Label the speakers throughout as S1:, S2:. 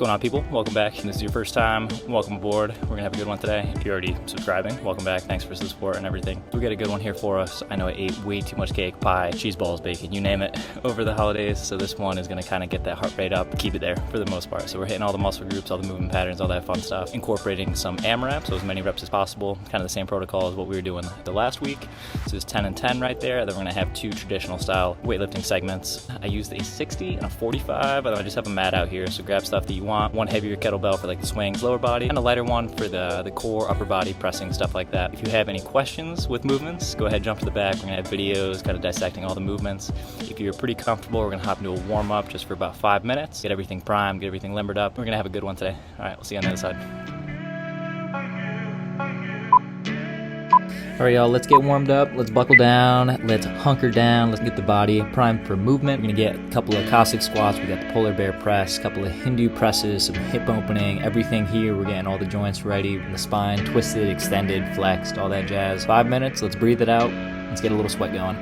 S1: going on, people? Welcome back. If this is your first time, welcome aboard. We're gonna have a good one today. If you're already subscribing, welcome back. Thanks for the support and everything. We got a good one here for us. I know I ate way too much cake, pie, cheese balls, bacon, you name it, over the holidays. So this one is gonna kind of get that heart rate up, keep it there for the most part. So we're hitting all the muscle groups, all the movement patterns, all that fun stuff, incorporating some AMRAP, so as many reps as possible. Kind of the same protocol as what we were doing the last week. So there's 10 and 10 right there. Then we're gonna have two traditional style weightlifting segments. I used a 60 and a 45, but I just have a mat out here. So grab stuff that you want. One heavier kettlebell for like the swings, lower body, and a lighter one for the core, upper body, pressing, stuff like that. If you have any questions with movements, go ahead, jump to the back. We're gonna have videos kind of dissecting all the movements. If you're pretty comfortable, we're gonna hop into a warm up just for about 5 minutes, get everything primed, get everything limbered up. We're gonna have a good one today. All right, we'll see you on the other side. All right, y'all, let's get warmed up. Let's buckle down. Let's hunker down. Let's get the body primed for movement. We're gonna get a couple of Cossack squats. We got the polar bear press, a couple of Hindu presses, some hip opening, everything here. We're getting all the joints ready, the spine twisted, extended, flexed, all that jazz. 5 minutes, let's breathe it out. Let's get a little sweat going.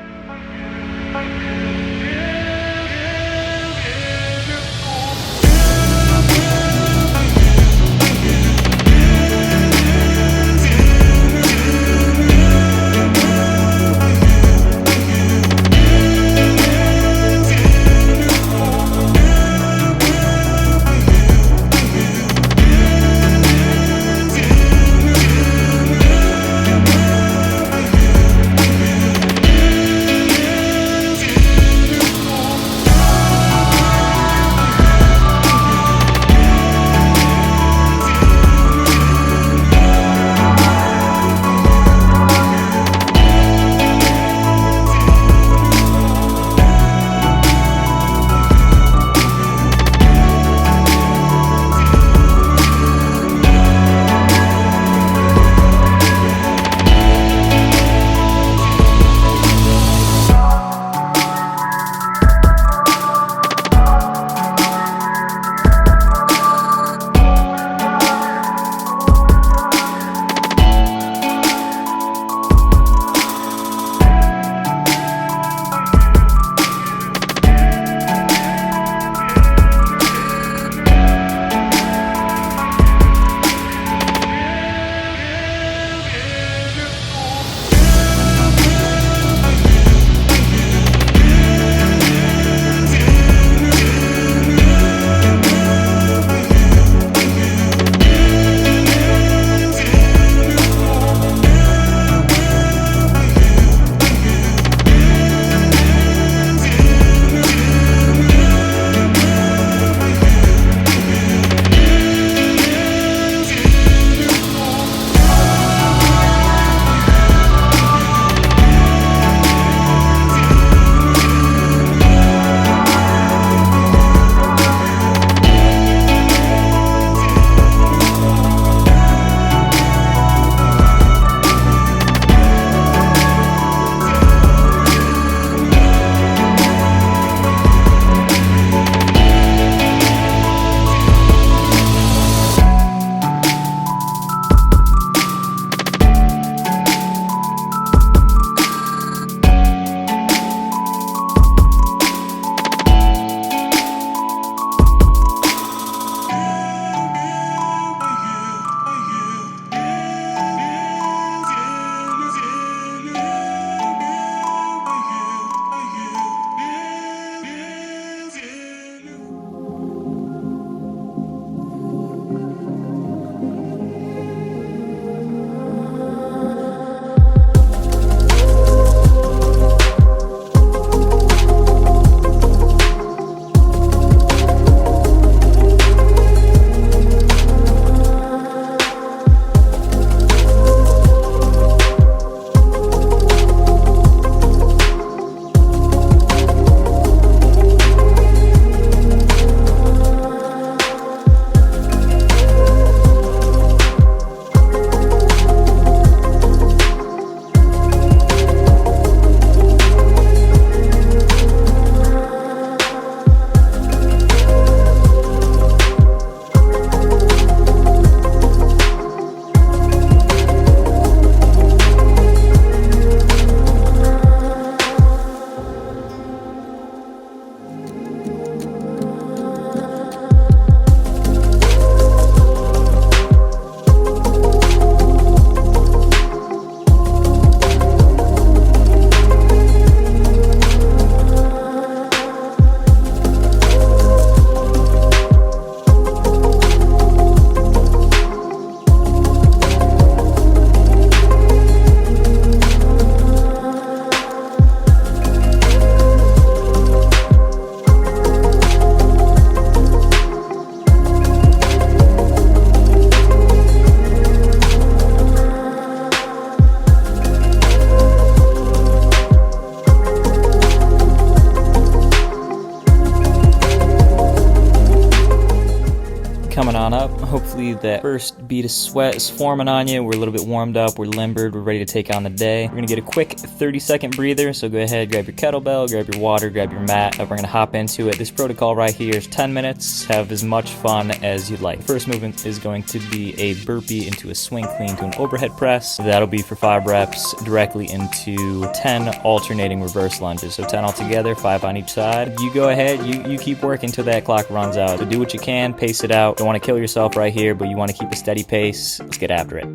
S1: coming on up. Hopefully that first bead of sweat is forming on you. We're a little bit warmed up, we're limbered, we're ready to take on the day. We're gonna get a quick 30-second breather, so go ahead, grab your kettlebell, grab your water, grab your mat. We're gonna hop into it. This protocol right here is 10 minutes. Have as much fun as you'd like. First movement is going to be a burpee into a swing clean to an overhead press. That'll be for 5 reps directly into 10 alternating reverse lunges. So 10 altogether, 5 on each side. You go ahead, you keep working till that clock runs out. So do what you can, pace it out. Don't want to kill yourself right here, but you want to keep a steady pace. Let's get after it.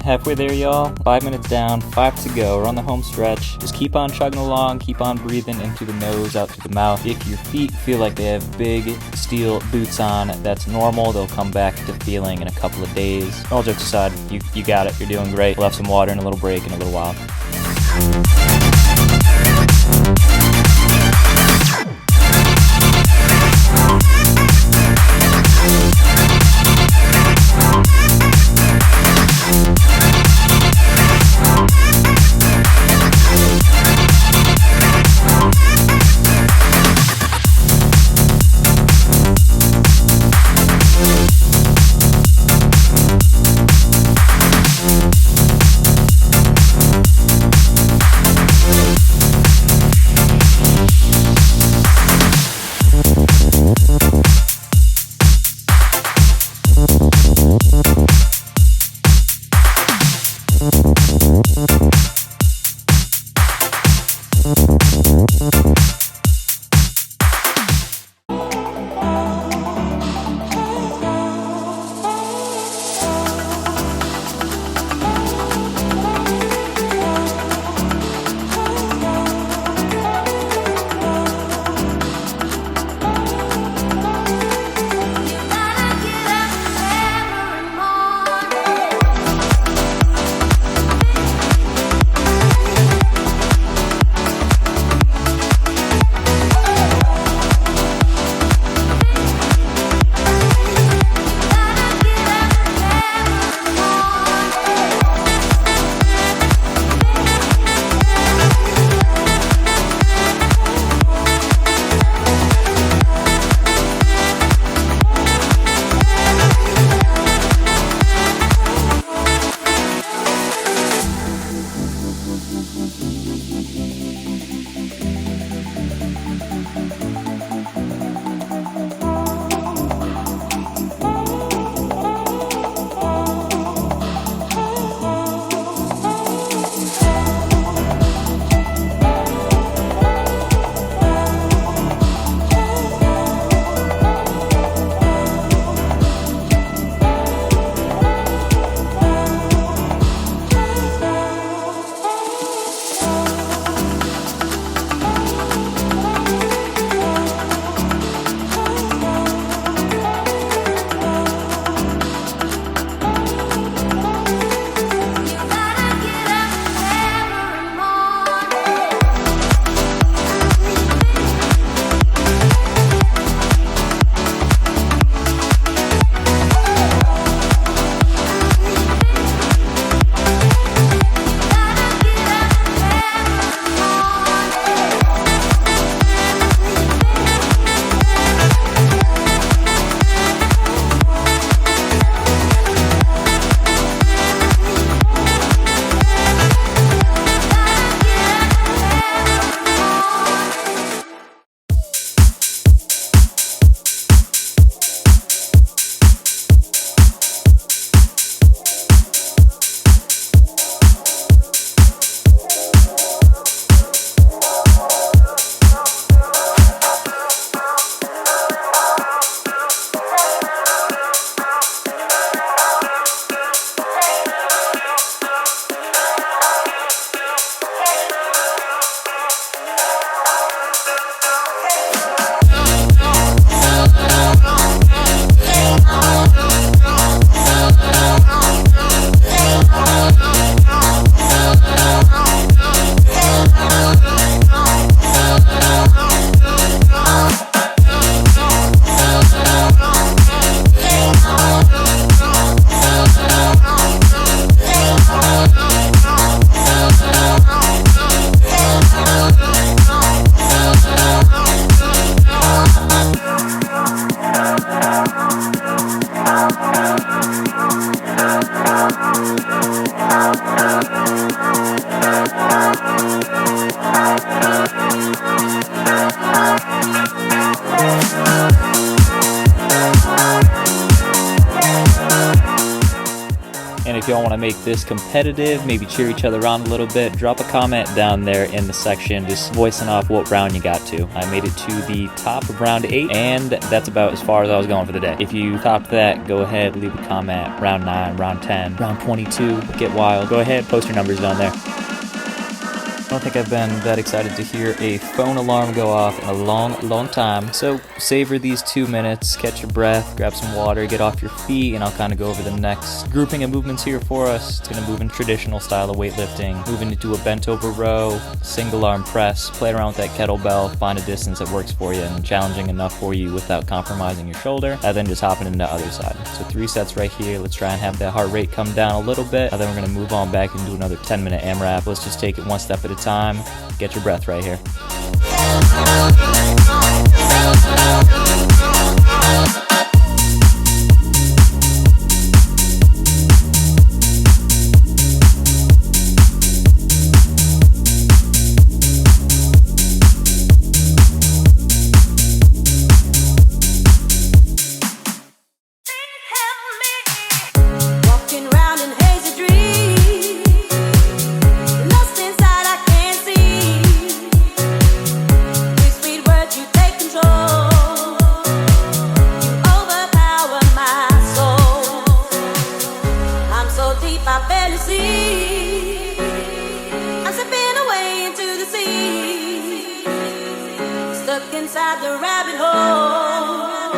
S1: Halfway there, y'all. 5 minutes down, 5 to go. We're on the home stretch. Just keep on chugging along, keep on breathing into the nose, out to the mouth. If your feet feel like they have big steel boots on, that's normal. They'll come back to feeling in a couple of days. All jokes aside, you got it. You're doing great. We'll have some water and a little break in a little while. if y'all want to make this competitive, maybe cheer each other on a little bit, drop a comment down there in the section just voicing off what round you got to. I made it to the top of round 8, and that's about as far as I was going for the day. If you topped that, go ahead, leave a comment. Round 9, round 10, round 22, get wild. Go ahead, post your numbers down there. I don't think I've been that excited to hear a phone alarm go off in a long time. So savor these 2 minutes, catch your breath, grab some water, get off your feet, and I'll kind of go over the next grouping of movements here for us. It's going to move in traditional style of weightlifting, moving into a bent over row, single arm press, play around with that kettlebell, find a distance that works for you and challenging enough for you without compromising your shoulder, and then just hopping into the other side. So 3 sets right here. Let's try and have that heart rate come down a little bit, and then we're going to move on back and do another 10-minute AMRAP. Let's just take it one step at a time. Get your breath right here.
S2: Inside the rabbit hole,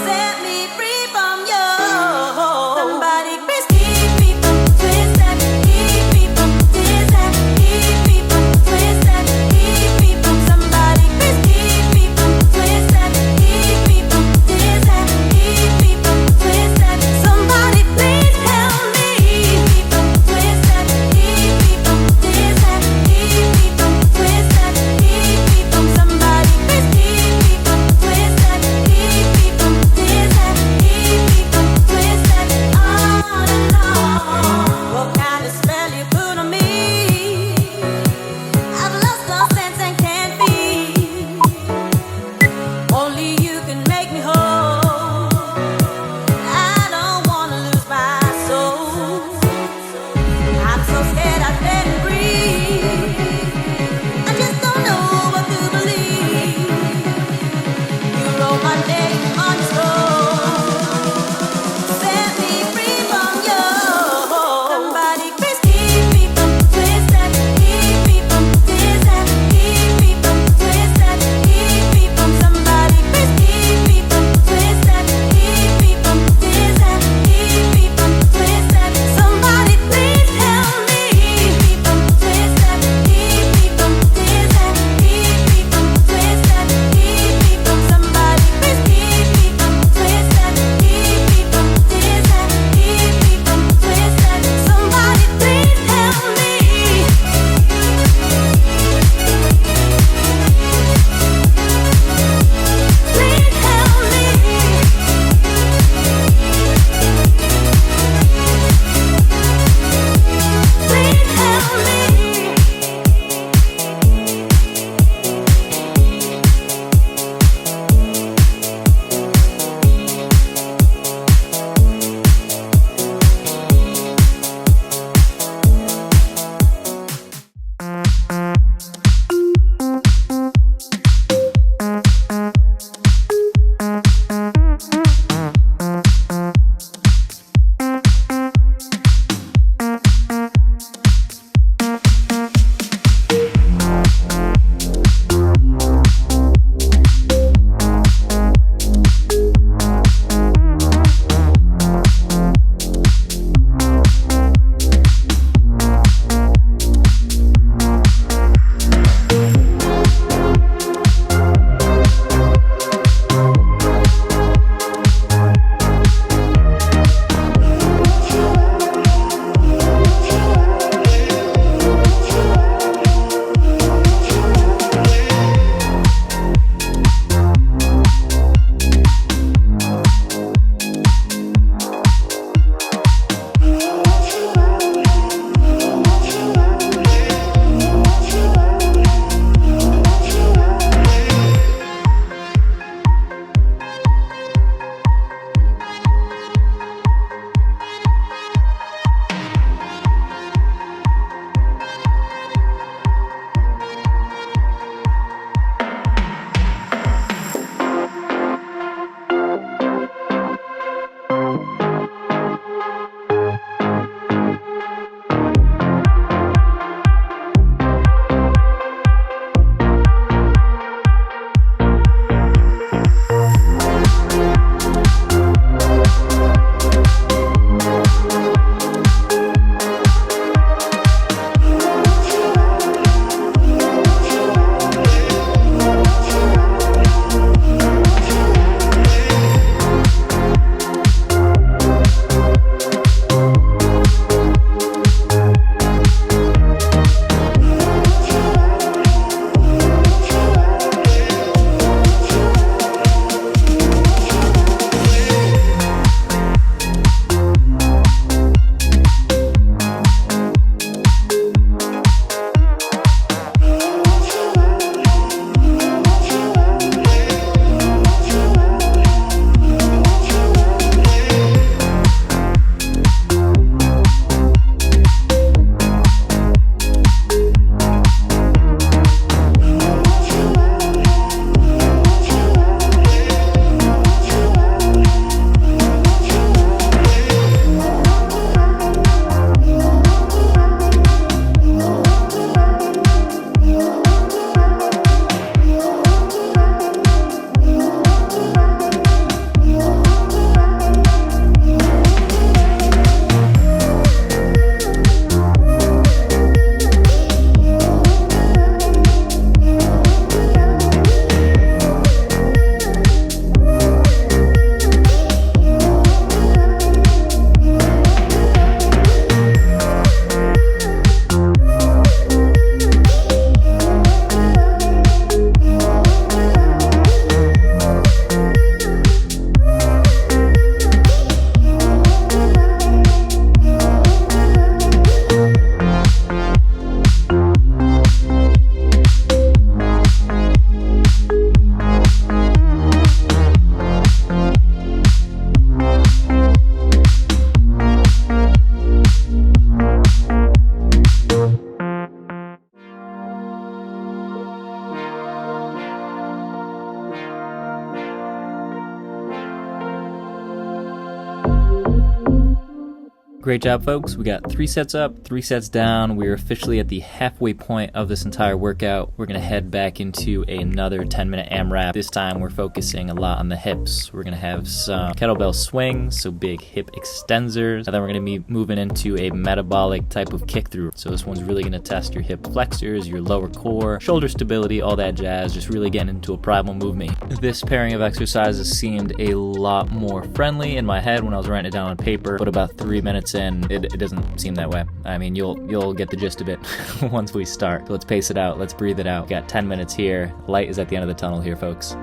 S2: set me free from you. Somebody please keep me from twisting, keep me from twisting, keep me from twisting, keep me from somebody please keep me from twisting, keep me from twisting, keep me from twisting. Somebody please help me from twisting, keep me from twisting, keep me from twisting, keep me from somebody. Keep me from twisting.
S1: Great job, folks. We got 3 sets up, 3 sets down. We're officially at the halfway point of this entire workout. We're gonna head back into another 10-minute AMRAP. This time we're focusing a lot on the hips. We're gonna have some kettlebell swings, so big hip extensors, and then we're gonna be moving into a metabolic type of kick through. So this one's really gonna test your hip flexors, your lower core, shoulder stability, all that jazz, just really getting into a primal movement. This pairing of exercises seemed a lot more friendly in my head when I was writing it down on paper, but about 3 minutes in, it doesn't seem that way. I mean, you'll get the gist of it once we start. So let's pace it out, let's breathe it out. Got 10 minutes here. Light is at the end of the tunnel here, folks.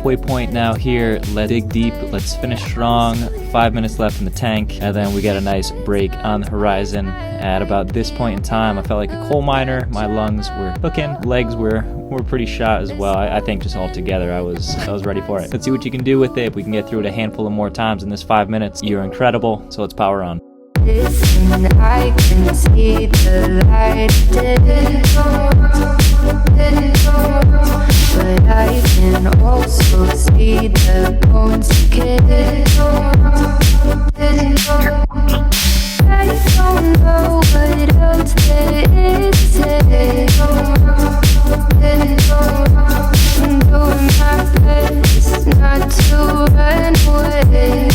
S1: halfway point now here. Let's dig deep. Let's finish strong. 5 minutes left in the tank, and then we got a nice break on the horizon. At about this point in time, I felt like a coal miner. My lungs were cooking, legs were pretty shot as well. I think just all together, I was ready for it. Let's see what you can do with it. If we can get through it a handful of more times in this 5 minutes, you're incredible. So let's power on.
S3: Listen, I can see the light, but I can also see the bones decay. I don't know what else there is to say. I'm doing my best not to run away.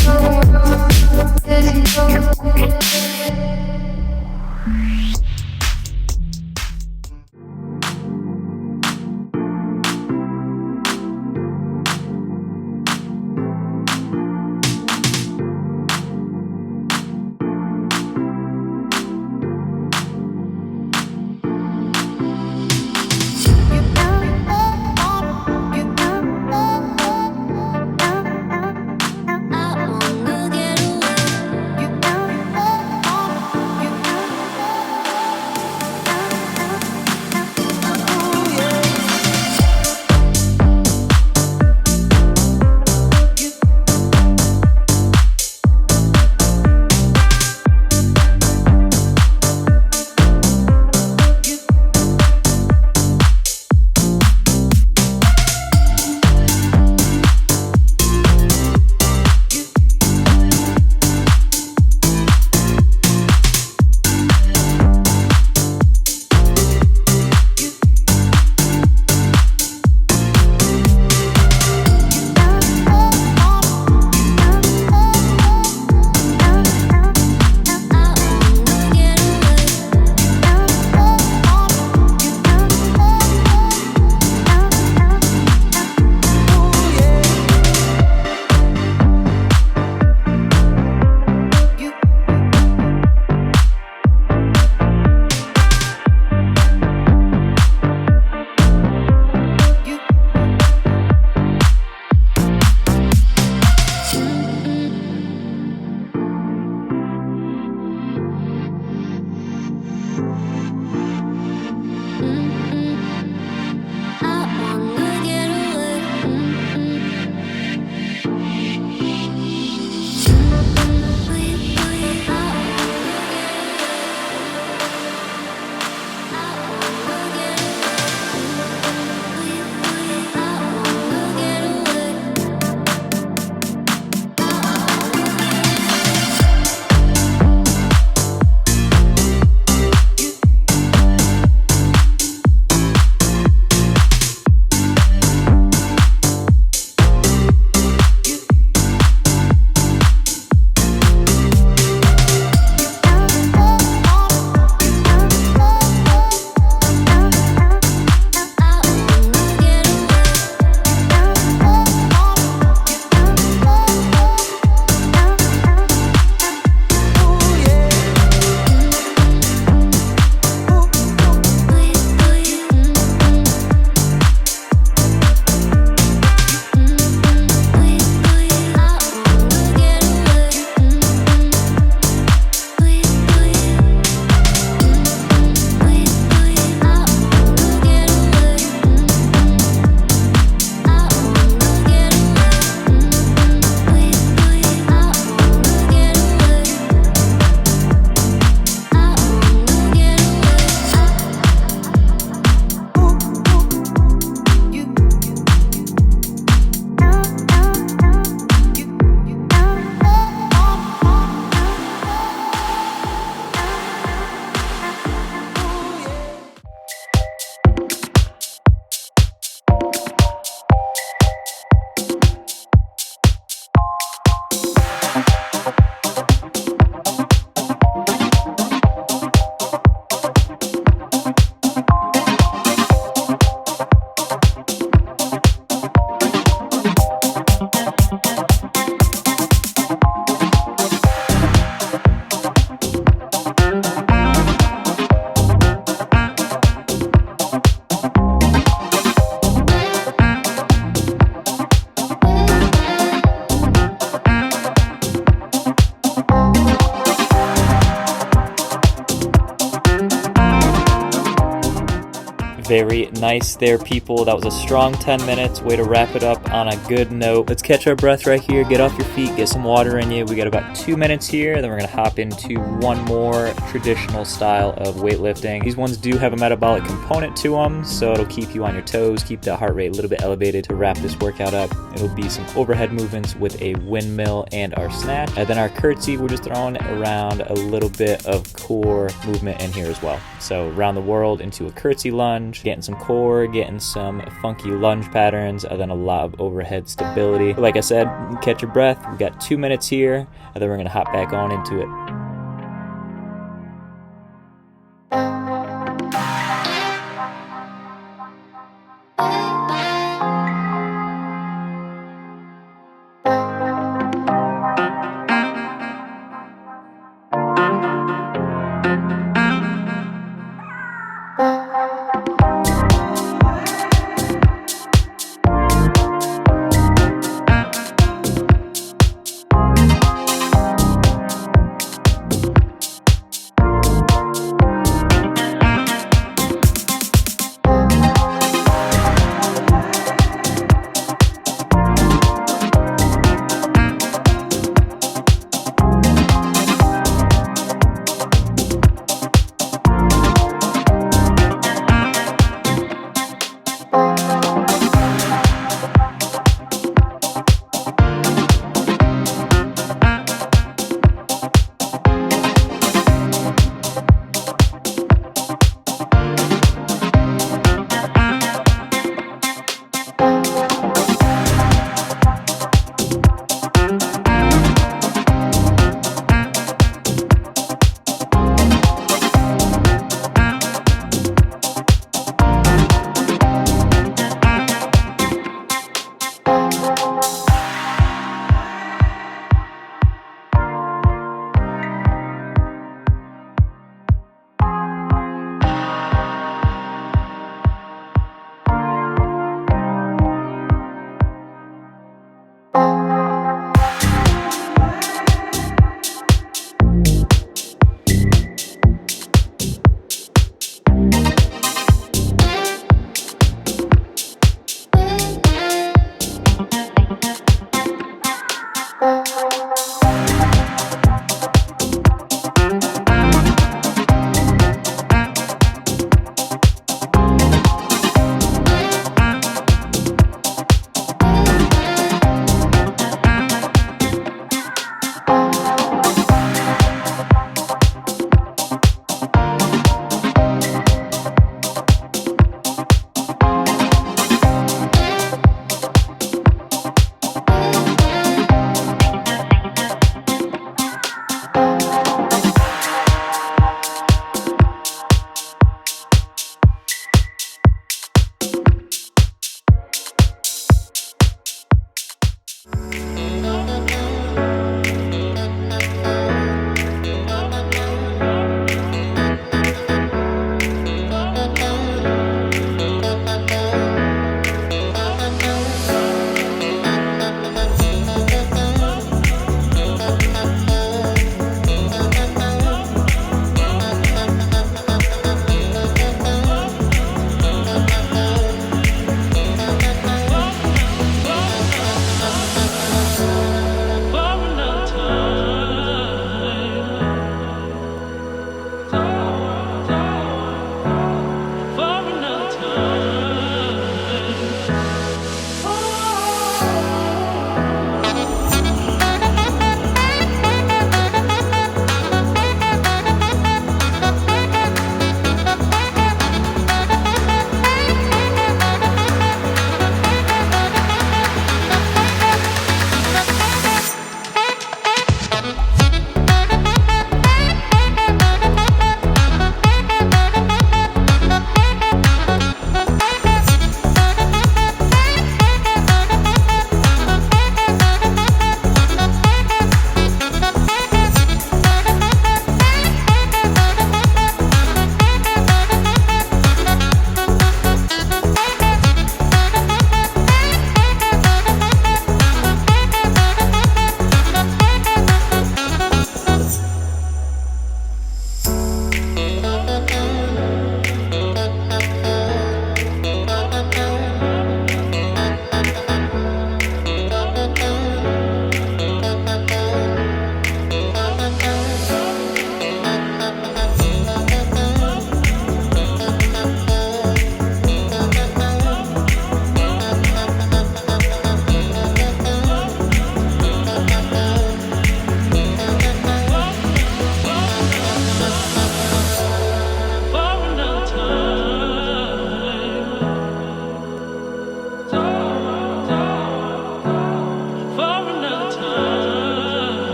S1: Very nice there, people. That was a strong 10 minutes. Way to wrap it up on a good note. Let's catch our breath right here. Get off your feet, get some water in you. We got about 2 minutes here, then we're gonna hop into one more traditional style of weightlifting. These ones do have a metabolic component to them, so it'll keep you on your toes, keep that heart rate a little bit elevated to wrap this workout up. It'll be some overhead movements with a windmill and our snatch. And then our curtsy, we're just throwing around a little bit of core movement in here as well. So around the world into a curtsy lunge, getting some core, getting some funky lunge patterns, and then a lot of overhead stability. Like I said, catch your breath. We got 2 minutes here, and then we're gonna hop back on into it.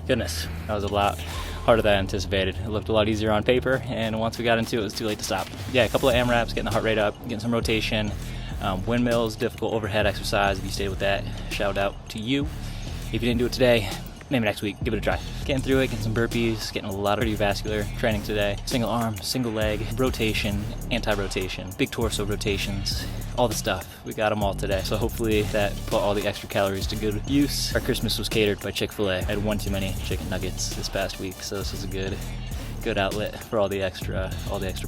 S1: Goodness, that was a lot harder than I anticipated. It looked a lot easier on paper, and once we got into it, it was too late to stop. Yeah, a couple of AMRAPs, getting the heart rate up, getting some rotation. Windmills, difficult overhead exercise. If you stayed with that, shout out to you. If you didn't do it today, maybe next week, give it a try. Getting through it, getting some burpees, getting a lot of cardiovascular training today. Single arm, single leg, rotation, anti-rotation, big torso rotations, all the stuff. We got them all today. So hopefully that put all the extra calories to good use. Our Christmas was catered by Chick-fil-A. I had one too many chicken nuggets this past week, so this was a good outlet for all the extra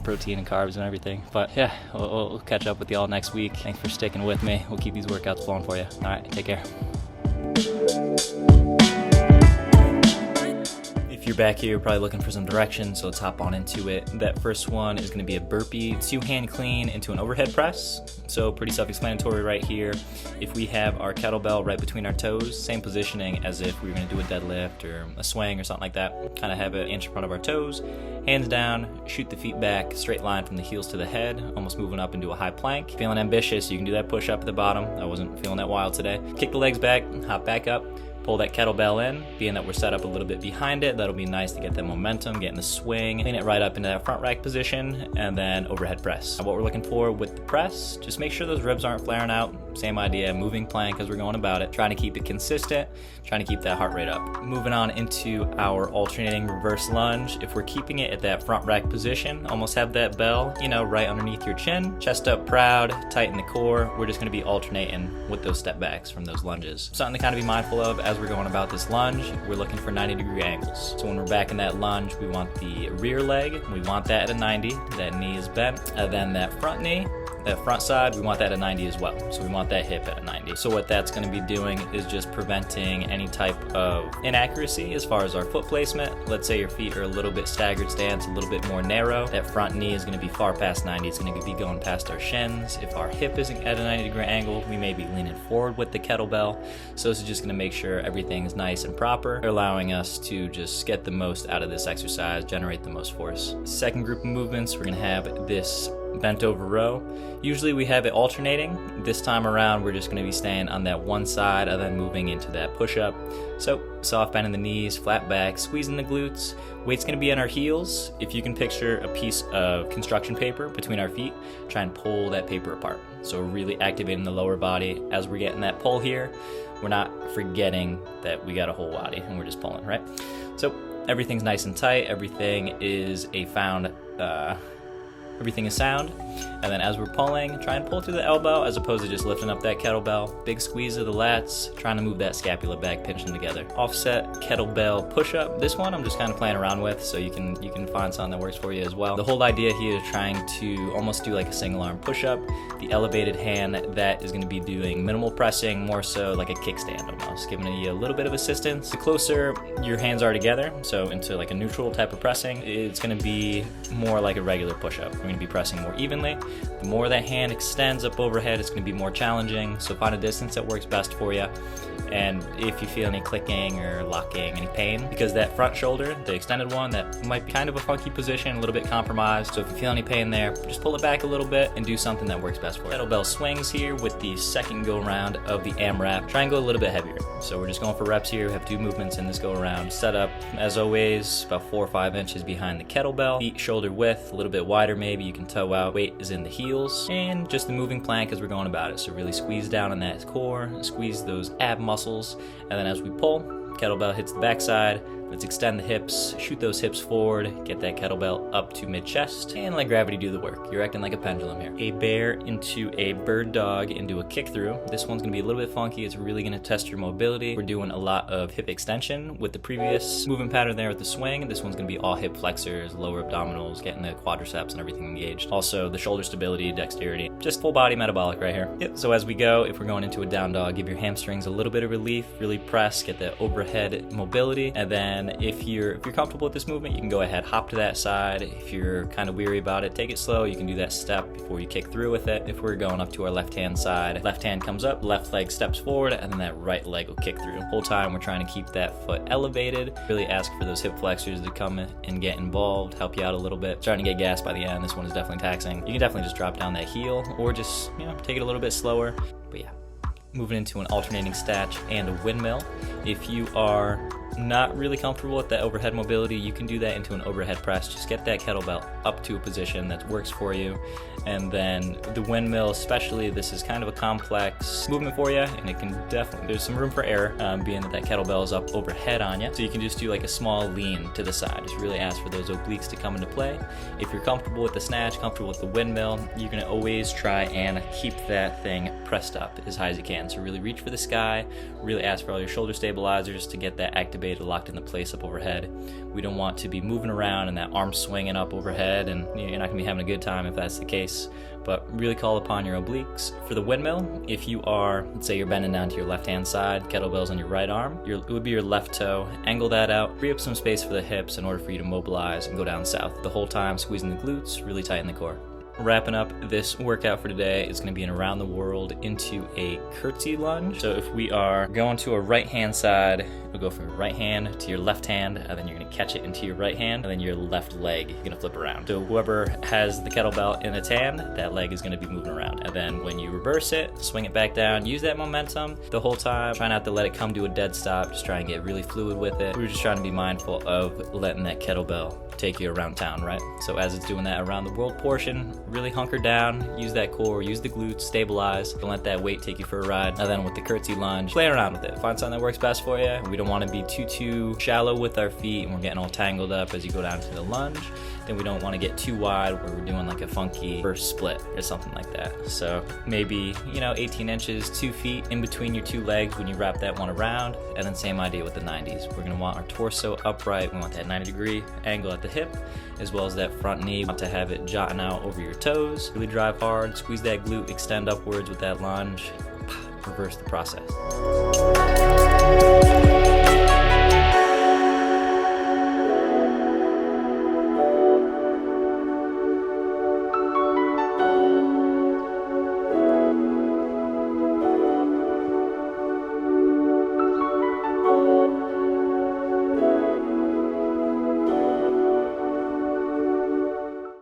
S1: protein and carbs and everything. But yeah, we'll catch up with y'all next week. Thanks for sticking with me. We'll keep these workouts flowing for you. All right, take care. If you're back here, you're probably looking for some direction, so let's hop on into it. That first one is going to be a burpee, 2-hand clean into an overhead press. So pretty self-explanatory right here. If we have our kettlebell right between our toes, same positioning as if we were going to do a deadlift or a swing or something like that. Kind of have it an inch in front of our toes, hands down, shoot the feet back, straight line from the heels to the head, almost moving up into a high plank. Feeling ambitious, you can do that push up at the bottom. I wasn't feeling that wild today. Kick the legs back, hop back up. Pull that kettlebell in, being that we're set up a little bit behind it. That'll be nice to get that momentum, get in the swing, clean it right up into that front rack position, and then overhead press. What we're looking for with the press, just make sure those ribs aren't flaring out. Same idea, moving plank as we're going about it, trying to keep it consistent, trying to keep that heart rate up. Moving on into our alternating reverse lunge. If we're keeping it at that front rack position, almost have that bell, right underneath your chin, chest up proud, tighten the core. We're just gonna be alternating with those step backs from those lunges. Something to kind of be mindful of as we're going about this lunge, we're looking for 90-degree angles. So when we're back in that lunge, we want the rear leg, we want that at a 90, that knee is bent, and then that front knee, that front side, we want that at 90 as well. So we want that hip at a 90. So what that's going to be doing is just preventing any type of inaccuracy as far as our foot placement. Let's say your feet are a little bit staggered stance, a little bit more narrow. That front knee is going to be far past 90. It's going to be going past our shins. If our hip isn't at a 90-degree angle, we may be leaning forward with the kettlebell. So this is just going to make sure everything's nice and proper, allowing us to just get the most out of this exercise, generate the most force. Second group of movements, we're going to have this bent over row. Usually we have it alternating. This time around we're just going to be staying on that one side and then moving into that push-up. So soft bend in the knees, flat back, squeezing the glutes. Weight's going to be on our heels. If you can picture a piece of construction paper between our feet, try and pull that paper apart. So we're really activating the lower body. As we're getting that pull here, we're not forgetting that we got a whole body and we're just pulling, right? So everything's nice and tight. Everything is everything is sound. And then as we're pulling, try and pull through the elbow as opposed to just lifting up that kettlebell. Big squeeze of the lats, trying to move that scapula back, pinch them together. Offset kettlebell push-up. This one I'm just kind of playing around with, so you can find something that works for you as well. The whole idea here is trying to almost do like a single arm push-up. The elevated hand, that is going to be doing minimal pressing, more so like a kickstand almost, giving you a little bit of assistance. The closer your hands are together, so into like a neutral type of pressing, it's going to be more like a regular push-up. We're going to be pressing more evenly. The more that hand extends up overhead, it's going to be more challenging, so find a distance that works best for you. And if you feel any clicking or locking, any pain, because that front shoulder, the extended one, that might be kind of a funky position, a little bit compromised. So if you feel any pain there, just pull it back a little bit and do something that works best for you. Kettlebell swings here with the second go around of the AMRAP. Try and go a little bit heavier. So we're just going for reps here. We have 2 movements in this go around. Set up, as always, about 4 or 5 inches behind the kettlebell. Feet shoulder width, a little bit wider maybe. You can toe out. Weight is in the heels. And just the moving plank as we're going about it. So really squeeze down on that core, squeeze those ab muscles. And then as we pull, kettlebell hits the backside. Let's extend the hips, shoot those hips forward, get that kettlebell up to mid-chest, and let gravity do the work. You're acting like a pendulum here. A bear into a bird dog into a kick through. This one's gonna be a little bit funky. It's really gonna test your mobility. We're doing a lot of hip extension with the previous movement pattern there with the swing. This one's gonna be all hip flexors, lower abdominals, getting the quadriceps and everything engaged. Also the shoulder stability, dexterity, just full body metabolic right here. Yep. So as we go, if we're going into a down dog, give your hamstrings a little bit of relief, really press, get that overhead mobility, and then if you're comfortable with this movement, you can go ahead, hop to that side. If you're kind of weary about it, take it slow. You can do that step before you kick through with it. If we're going up to our left hand side, left hand comes up, left leg steps forward, and then that right leg will kick through. The whole time we're trying to keep that foot elevated. Really ask for those hip flexors to come and get involved, help you out a little bit. Starting to get gas by the end. This one is definitely taxing. You can definitely just drop down that heel or just, take it a little bit slower. But yeah, moving into an alternating snatch and a windmill. If you are not really comfortable with that overhead mobility, you can do that into an overhead press. Just get that kettlebell up to a position that works for you. And then the windmill especially, this is kind of a complex movement for you, and it can definitely, there's some room for error, being that kettlebell is up overhead on you. So you can just do like a small lean to the side. Just really ask for those obliques to come into play. If you're comfortable with the snatch, comfortable with the windmill, you're gonna always try and keep that thing pressed up as high as you can. So really reach for the sky, really ask for all your shoulder stabilizers to get that activated, locked into place up overhead. We don't want to be moving around and that arm swinging up overhead, and you're not gonna be having a good time if that's the case. But really call upon your obliques. For the windmill, if you are, let's say you're bending down to your left-hand side, kettlebell's on your right arm, it would be your left toe. Angle that out, free up some space for the hips in order for you to mobilize and go down south. The whole time squeezing the glutes, really tighten the core. Wrapping up this workout for today is going to be an around the world into a curtsy lunge. So if we are going to a right hand side, you'll go from your right hand to your left hand, and then you're going to catch it into your right hand, and then your left leg, you're going to flip around. So whoever has the kettlebell in its hand, that leg is going to be moving around. And then when you reverse it, swing it back down, use that momentum the whole time. Try not to let it come to a dead stop. Just try and get really fluid with it. We're just trying to be mindful of letting that kettlebell take you around town, right? So as it's doing that around the world portion, really hunker down, use that core, use the glutes, stabilize, don't let that weight take you for a ride. And then with the curtsy lunge, play around with it. Find something that works best for you. We don't want to be too shallow with our feet and we're getting all tangled up as you go down to the lunge. Then we don't want to get too wide where we're doing like a funky first split or something like that. So maybe, 18 inches, 2 feet in between your two legs when you wrap that one around. And then same idea with the 90s. We're going to want our torso upright. We want that 90-degree angle at the hip, as well as that front knee. We want to have it jutting out over your toes. Really drive hard, squeeze that glute, extend upwards with that lunge. Reverse the process.